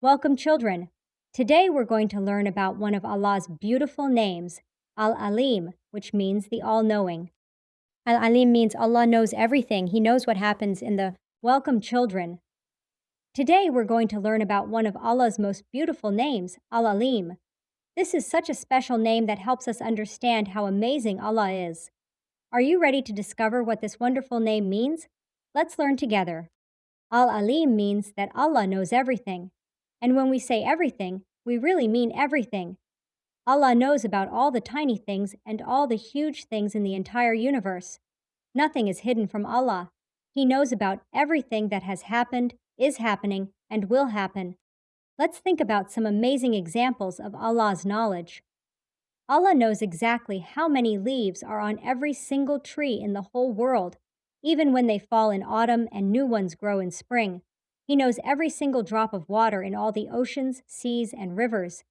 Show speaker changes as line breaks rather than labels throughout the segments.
Welcome, children. Today we're going to learn about one of Allah's beautiful names, Al-Aleem, which means the all-knowing. Al-Aleem means Allah knows everything. He knows what happens in the welcome, children. Today we're going to learn about one of Allah's most beautiful names, Al-Aleem. This is such a special name that helps us understand how amazing Allah is. Are you ready to discover what this wonderful name means? Let's learn together. Al-Aleem means that Allah knows everything. And when we say everything, we really mean everything. Allah knows about all the tiny things and all the huge things in the entire universe. Nothing is hidden from Allah. He knows about everything that has happened, is happening, and will happen. Let's think about some amazing examples of Allah's knowledge. Allah knows exactly how many leaves are on every single tree in the whole world, even when they fall in autumn and new ones grow in spring. He knows every single drop of water in all the oceans, seas, and rivers.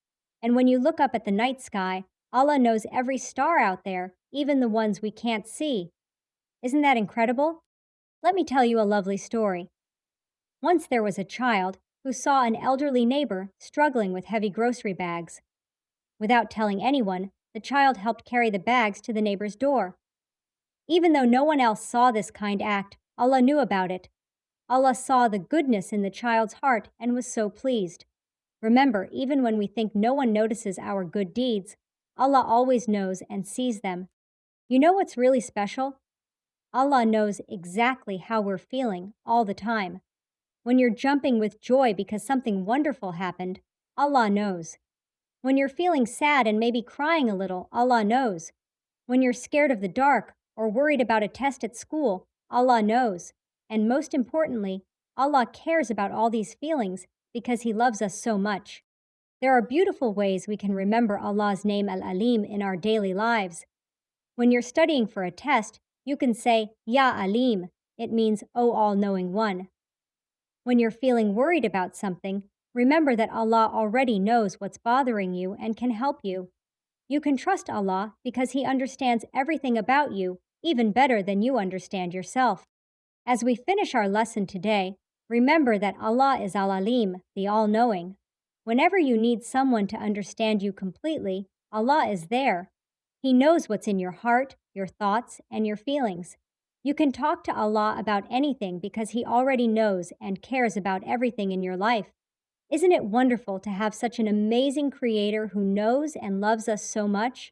And when you look up at the night sky, Allah knows every star out there, even the ones we can't see. Isn't that incredible? Let me tell you a lovely story. Once there was a child who saw an elderly neighbor struggling with heavy grocery bags. Without telling anyone, the child helped carry the bags to the neighbor's door. Even though no one else saw this kind act, Allah knew about it. Allah saw the goodness in the child's heart and was so pleased. Remember, even when we think no one notices our good deeds, Allah always knows and sees them. You know what's really special? Allah knows exactly how we're feeling all the time. When you're jumping with joy because something wonderful happened, Allah knows. When you're feeling sad and maybe crying a little, Allah knows. When you're scared of the dark or worried about a test at school, Allah knows. And most importantly, Allah cares about all these feelings because He loves us so much. There are beautiful ways we can remember Allah's name Al-Aleem in our daily lives. When you're studying for a test, you can say, Ya Aleem. It means, O all-knowing one. When you're feeling worried about something, remember that Allah already knows what's bothering you and can help you. You can trust Allah because He understands everything about you, even better than you understand yourself. As we finish our lesson today, remember that Allah is Al-Aleem, the all-knowing. Whenever you need someone to understand you completely, Allah is there. He knows what's in your heart, your thoughts, and your feelings. You can talk to Allah about anything because He already knows and cares about everything in your life. Isn't it wonderful to have such an amazing Creator who knows and loves us so much?